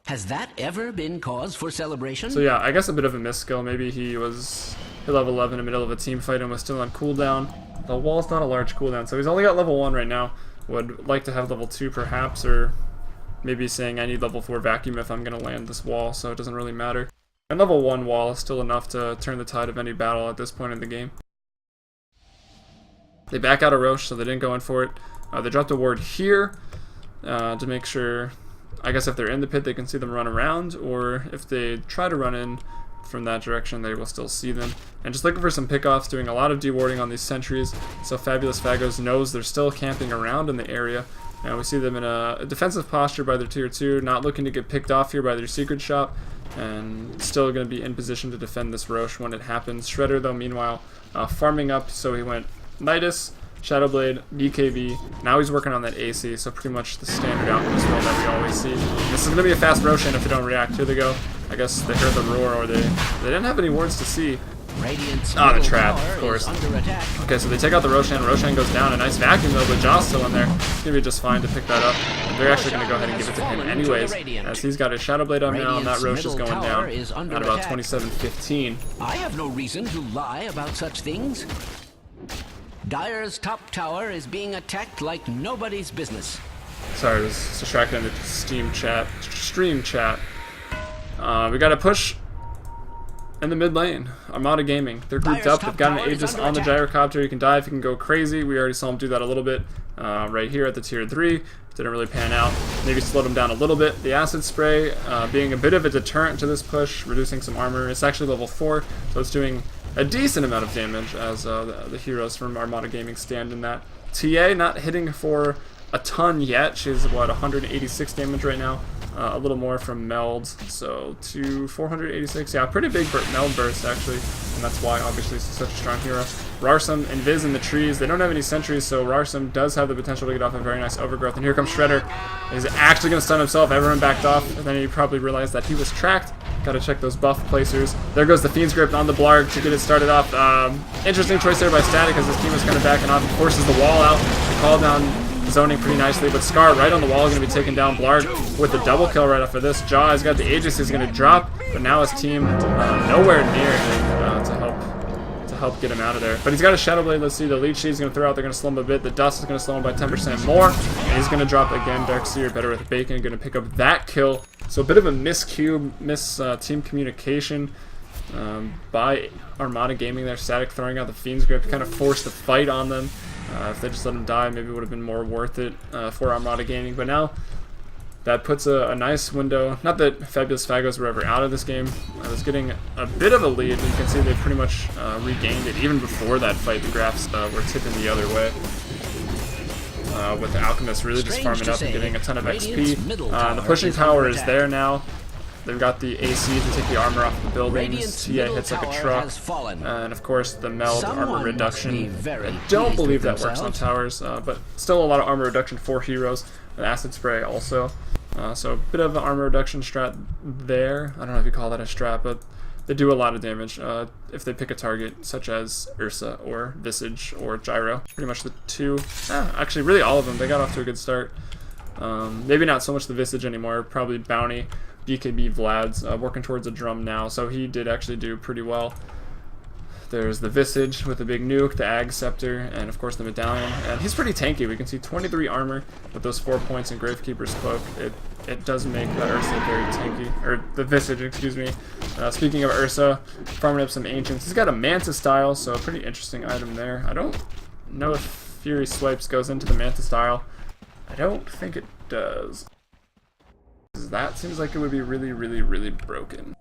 Has that ever been cause for celebration? So yeah, I guess a bit of a miss skill. Maybe he was at level 11 in the middle of a team fight and was still on cooldown. The wall's not a large cooldown, so he's only got level 1 right now. Would like to have level 2 perhaps, or maybe saying I need level 4 vacuum if I'm going to land this wall, so it doesn't really matter. And level 1 wall is still enough to turn the tide of any battle at this point in the game. They back out of Roche, so they didn't go in for it. They dropped a ward here to make sure, I guess if they're in the pit, they can see them run around, or if they try to run in from that direction, they will still see them. And just looking for some pickoffs, doing a lot of dewarding on these sentries, so Fabulous Fagos knows they're still camping around in the area. And we see them in a defensive posture by their tier 2, not looking to get picked off here by their secret shop, and still going to be in position to defend this Roche when it happens. Shredder, though, meanwhile, farming up, so he went Nidus, Shadowblade, BKB. Now he's working on that AC, so pretty much the standard Alchemist role that we always see. This is going to be a fast Roshan if they don't react. Here they go. I guess they heard the roar, or they didn't have any wards to see. Ah, the trap, of course. Okay, so they take out the Roshan. Roshan goes down. A nice vacuum, though, but Jaw's still in there. It's going to be just fine to pick that up. And they're actually going to go ahead and give it to him anyways, as he's got his Shadowblade up now, and that Roche is going down at about 27-15. I have no reason to lie about such things. Dire's top tower is being attacked like nobody's business. Sorry, I was distracted in the stream chat. We got to push in the mid lane. Armata Gaming. They're grouped up. They've got an Aegis on the gyrocopter. He can dive. He can go crazy. We already saw him do that a little bit right here at the tier 3. Didn't really pan out. Maybe slowed him down a little bit. The acid spray being a bit of a deterrent to this push, reducing some armor. It's actually level 4, so it's doing a decent amount of damage as the heroes from Armata Gaming stand in that. TA not hitting for a ton yet. She's, what, 186 damage right now. A little more from Meld, so to 486. Yeah, pretty big Meld burst, actually, and that's why, obviously, she's such a strong hero. Rarsum and Viz in the trees. They don't have any sentries, so Rarsum does have the potential to get off a very nice overgrowth. And here comes Shredder. He's actually going to stun himself. Everyone backed off, and then he probably realized that he was tracked. Got to check those buff placers. There goes the Fiend's Grip on the Blarg to get it started off. Interesting choice there by Static, as his team was kind of backing off. He forces the wall out. They call down zoning pretty nicely, but Scar right on the wall is going to be taking down Blarg with the double kill right after this. Jaw has got the Aegis, he's going to drop, but now his team nowhere near him to help get him out of there. But he's got a Shadow Blade. Let's see, the leech he's going to throw out, they're going to slow him a bit. The dust is going to slow him by 10% more, and he's going to drop again. Darkseer better with Bacon, going to pick up that kill. So a bit of a miscue, team communication by Armata Gaming there. Static throwing out the Fiend's Grip, kind of forced the fight on them. If they just let him die, maybe it would have been more worth it for Armata Gaming. But now that puts a nice window. Not that Fabulous Fagos were ever out of this game. I was getting a bit of a lead, and you can see they pretty much regained it. Even before that fight, the graphs were tipping the other way. With the Alchemist really just farming up and getting a ton of XP. The pushing power is there now. They've got the AC to take the armor off the buildings. TA hits like a truck. And of course the meld armor reduction. I don't believe that works on towers, but still a lot of armor reduction for heroes. The acid spray also. So a bit of an armor reduction strat there. I don't know if you call that a strat, but they do a lot of damage if they pick a target such as Ursa or Visage or Gyro. Pretty much the two. Actually, really all of them. They got off to a good start. Maybe not so much the Visage anymore. Probably Bounty, BKB, Vlad's working towards a drum now. So he did actually do pretty well. There's the Visage with the big nuke, the Ag Scepter, and of course the Medallion. And he's pretty tanky. We can see 23 armor with those 4 points in Gravekeeper's Cloak. It does make the Ursa very tanky, or the Visage, excuse me. Speaking of Ursa, farming up some Ancients. He's got a Manta style, so a pretty interesting item there. I don't know if Fury Swipes goes into the Manta style. I don't think it does. That seems like it would be really, really, really broken.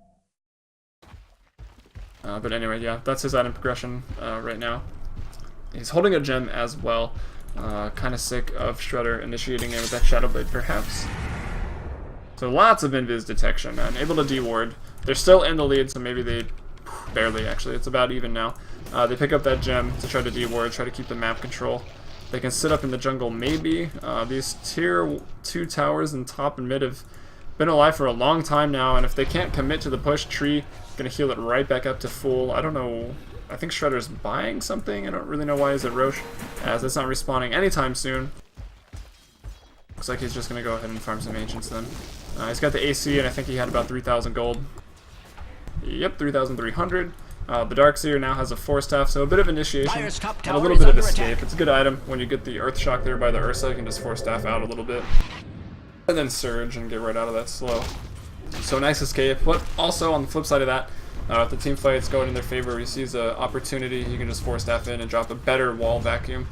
But anyway, yeah, that's his item progression right now. He's holding a gem as well. Kind of sick of Shredder initiating it with that Shadow Blade, perhaps. So lots of invis detection and able to deward. They're still in the lead, so maybe they barely actually. It's about even now. They pick up that gem to try to deward, try to keep the map control. They can sit up in the jungle maybe. These tier 2 towers in top and mid have been alive for a long time now, and if they can't commit to the push, Tree gonna heal it right back up to full. I don't know. I think Shredder's buying something. I don't really know why he's at Roche, as it's not respawning anytime soon. Looks like he's just gonna go ahead and farm some Ancients then. He's got the AC, and I think he had about 3,000 gold. Yep, 3,300. The Darkseer now has a Force Staff, so a bit of initiation and a little bit of escape. It's a good item when you get the Earth Shock there by the Ursa. You can just Force Staff out a little bit. And then Surge and get right out of that slow. So nice escape. But also on the flip side of that, if the team fight's going in their favor, he sees an opportunity, you can just Force Staff in and drop a better wall vacuum.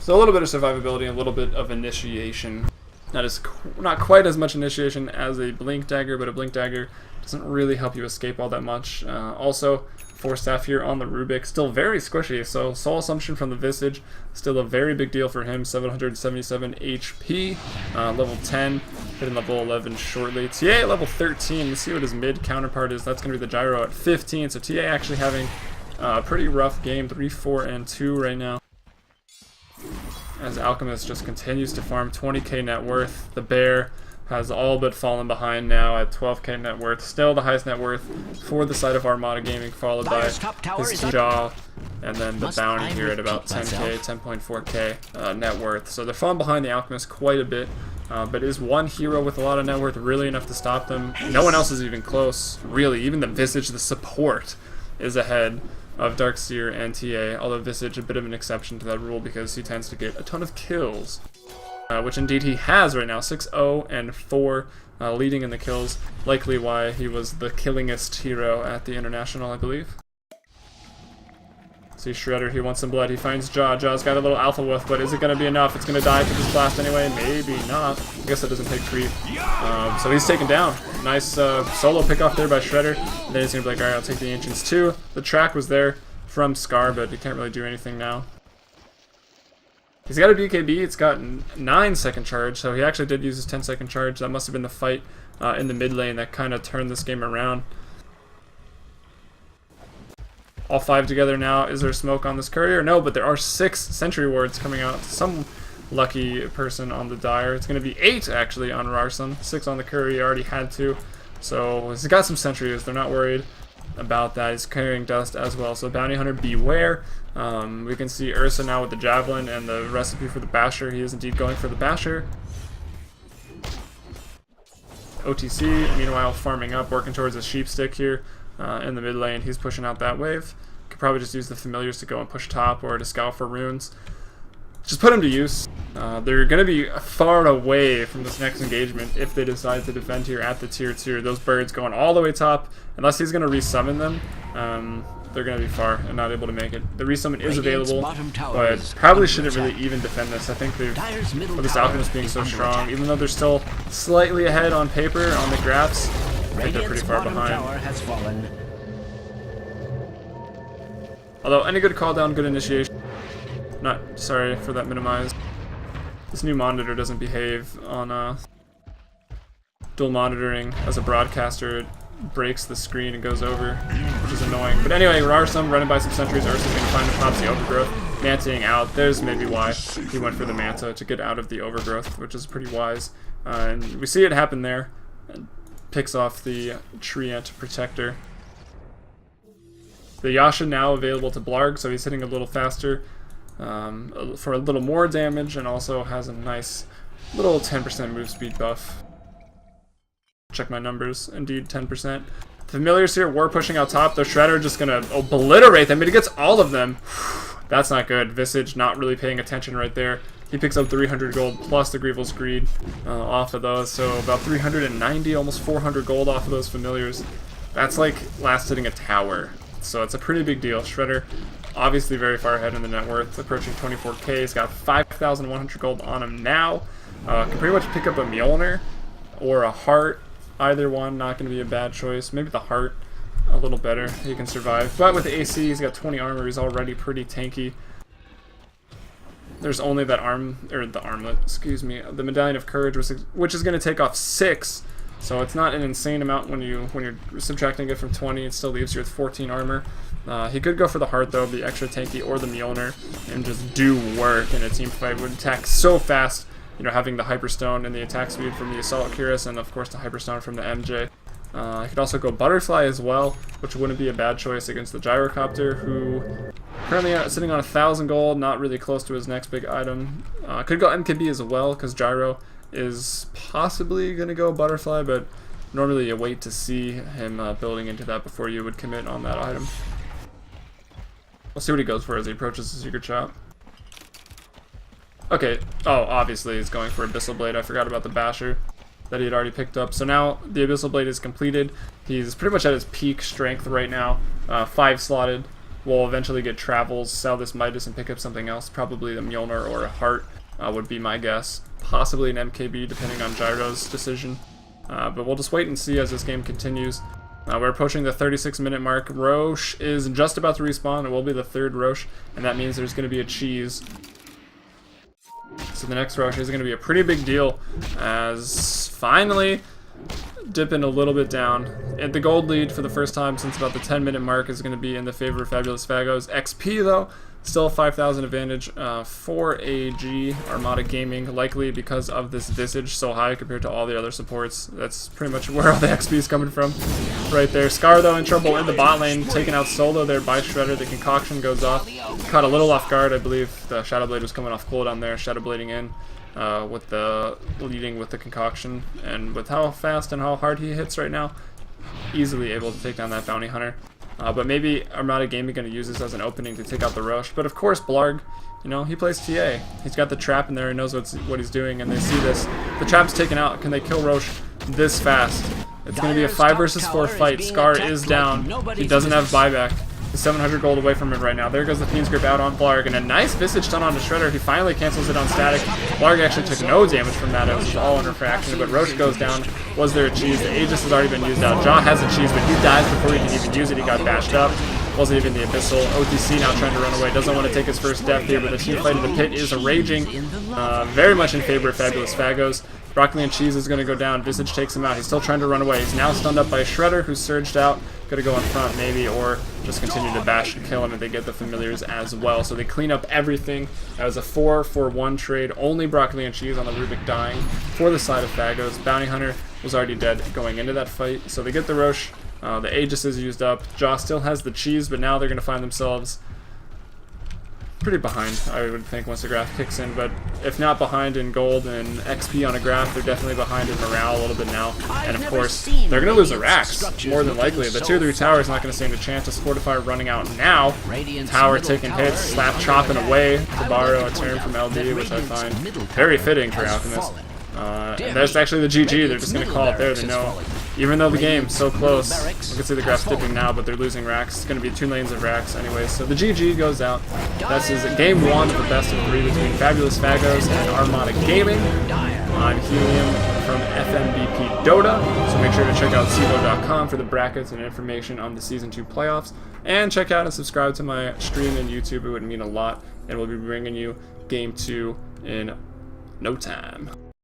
So a little bit of survivability, a little bit of initiation. Not quite as much initiation as a Blink Dagger, but a Blink Dagger doesn't really help you escape all that much. Also, Force Staff here on the Rubik, still very squishy, so Soul Assumption from the Visage, still a very big deal for him, 777 HP, level 10, hitting level 11 shortly. TA at level 13, let's see what his mid counterpart is. That's going to be the Gyro at 15, so TA actually having a pretty rough game, 3, 4, and 2 right now. As Alchemist just continues to farm 20k net worth. The Bear has all but fallen behind now at 12k net worth. Still the highest net worth for the side of Armata Gaming, followed by his Jaw, and then the Bounty here at about 10k, 10.4k net worth. So they're falling behind the Alchemist quite a bit, but is one hero with a lot of net worth really enough to stop them? No one else is even close, really. Even the Visage, the support, is ahead of Darkseer and TA, although Visage a bit of an exception to that rule because he tends to get a ton of kills, which indeed he has right now, 6-0 and 4, leading in the kills, likely why he was the killingest hero at the International, I believe. See Shredder, he wants some blood, he finds Jaw. Jaw's got a little Alpha Wolf, but is it going to be enough? It's going to die to this blast anyway, maybe not. I guess that doesn't take creep. So he's taken down. Nice solo pick off there by Shredder. And then he's going to be like, alright, I'll take the Ancients too. The track was there from Scar, but he can't really do anything now. He's got a BKB, it's got 9-second charge, so he actually did use his 10-second charge. That must have been the fight in the mid lane that kind of turned this game around. All 5 together now. Is there smoke on this courier? No, but there are 6 sentry wards coming out. Some lucky person on the Dire. It's going to be 8 actually on Rarson. 6 on the courier, already had 2. So he's got some sentries. They're not worried about that. He's carrying dust as well. So Bounty Hunter, beware. We can see Ursa now with the Javelin and the recipe for the Basher. He is indeed going for the Basher. OTC, meanwhile, farming up, working towards a Sheep Stick here. In the mid lane, he's pushing out that wave. Could probably just use the familiars to go and push top or to scout for runes. Just put them to use. They're going to be far away from this next engagement if they decide to defend here at the tier 2. Those birds going all the way top, unless he's going to resummon them. they're going to be far and not able to make it. The resummon is available, but probably shouldn't really even defend this. I think they've, with this Alchemist being so strong, even though they're still slightly ahead on paper, on the graphs, I think they're pretty far behind. Although, any good call down, good initiation. Not sorry for that minimize. This new monitor doesn't behave on dual monitoring. As a broadcaster, it breaks the screen and goes over, which is annoying. But anyway, Rarsum running by some sentries. Ursa's going to find and pops the overgrowth. Mantaing out. There's maybe why he went for the Manta, to get out of the overgrowth, which is pretty wise. And we see it happen there. And picks off the Treant Protector. The Yasha now available to Blarg, so he's hitting a little faster for a little more damage, and also has a nice little 10% move speed buff. Check my numbers. Indeed, 10%. Familiars here, War pushing out top. The Shredder just gonna obliterate them, but he gets all of them. That's not good. Visage not really paying attention right there. He picks up 300 gold plus the Grievel's Greed off of those, so about 390, almost 400 gold off of those Familiars. That's like last hitting a tower, so it's a pretty big deal. Shredder, obviously very far ahead in the net worth, approaching 24k. He's got 5,100 gold on him now. Can pretty much pick up a Mjolnir or a Heart. Either one, not going to be a bad choice. Maybe the Heart, a little better. He can survive. But with the AC, he's got 20 armor. He's already pretty tanky. There's only that armlet, excuse me, the Medallion of Courage, which is going to take off 6. So it's not an insane amount when you're subtracting it from 20. It still leaves you with 14 armor. He could go for the Heart though, be extra tanky, or the Mjolnir, and just do work in a team fight. Would attack so fast. You know, having the Hyperstone and the attack speed from the Assault Cuirass, and of course the Hyperstone from the MJ. I could also go Butterfly as well, which wouldn't be a bad choice against the Gyrocopter, who currently sitting on 1,000 gold, not really close to his next big item. Could go MKB as well, because Gyro is possibly going to go Butterfly, but normally you wait to see him building into that before you would commit on that item. We'll see what he goes for as he approaches the Secret Shop. Okay, oh, obviously he's going for Abyssal Blade. I forgot about the Basher that he had already picked up. So now the Abyssal Blade is completed. He's pretty much at his peak strength right now. 5 slotted. We'll eventually get Travels, sell this Midas, and pick up something else. Probably the Mjolnir or a Heart would be my guess. Possibly an MKB, depending on Gyro's decision. But we'll just wait and see as this game continues. We're approaching the 36-minute mark. Roche is just about to respawn. It will be the 3rd Roche, and that means there's going to be a cheese. So the next Roche is going to be a pretty big deal, as finally dipping a little bit down. And the gold lead for the first time since about the 10-minute mark is going to be in the favor of Fabulous Fagos. XP though, still 5,000 advantage for AG Armata Gaming, likely because of this Visage so high compared to all the other supports. That's pretty much where all the XP is coming from right there. Scar though in trouble in the bot lane, taken out solo there by Shredder. The concoction goes off. Caught a little off guard, I believe. The Shadow Blade was coming off cooldown there, Shadow Blading in with the leading with the concoction. And with how fast and how hard he hits right now, easily able to take down that Bounty Hunter. But maybe Armata Gaming going to use this as an opening to take out the Roche. But of course, Blarg, you know, he plays TA. He's got the trap in there, he knows what he's doing, and they see this. The trap's taken out. Can they kill Roche this fast? It's going to be a 5 versus 4 fight. Scar is down. He doesn't have buyback. He's 700 gold away from it right now. There goes the Fiend's Grip out on Blarg, and a nice Visage done on the Shredder. He finally cancels it on static. Blarg actually took no damage from that. It was all in refraction, but Roche goes down. Was there a cheese? The Aegis has already been used out. Jaw has a cheese, but he dies before he can even use it. He got bashed up. Wasn't even the Abyssal. OTC now trying to run away. Doesn't want to take his first death here, but the team fight in the pit is raging. Very much in favor of Fabulous Fagos. Broccoli and Cheese is going to go down. Visage takes him out. He's still trying to run away. He's now stunned up by Shredder, who's surged out. Going to go in front, maybe, or just continue to bash and kill him, and they get the Familiars as well. So they clean up everything. That was a 4-for-1 trade. Only Broccoli and Cheese on the Rubik dying for the side of Fagos. Bounty Hunter was already dead going into that fight. So they get the Roche. The Aegis is used up. Jaw still has the cheese, but now they're going to find themselves pretty behind, I would think, once the graph kicks in. But if not behind in gold and XP on a graph, they're definitely behind in morale a little bit now. And of course, they're going to lose the racks, more than likely. The tier 3 tower is not going to stand a chance. A Fortify running out now. Tower taking hits, slap chopping away to borrow a turn from LD, which I find very fitting for Alchemist. And that's actually the GG. They're just going to call it there. They know Even though the game's so close, you can see the graphs dipping now, but they're losing racks. It's going to be 2 lanes of racks anyways. So the GG goes out. This is game 1 of the best of 3 between Fabulous Fagos and Armata Gaming on Helium from FMVP Dota. So make sure to check out CEVO.com for the brackets and information on the Season 2 playoffs. And check out and subscribe to my stream and YouTube. It would mean a lot. And we'll be bringing you game 2 in no time.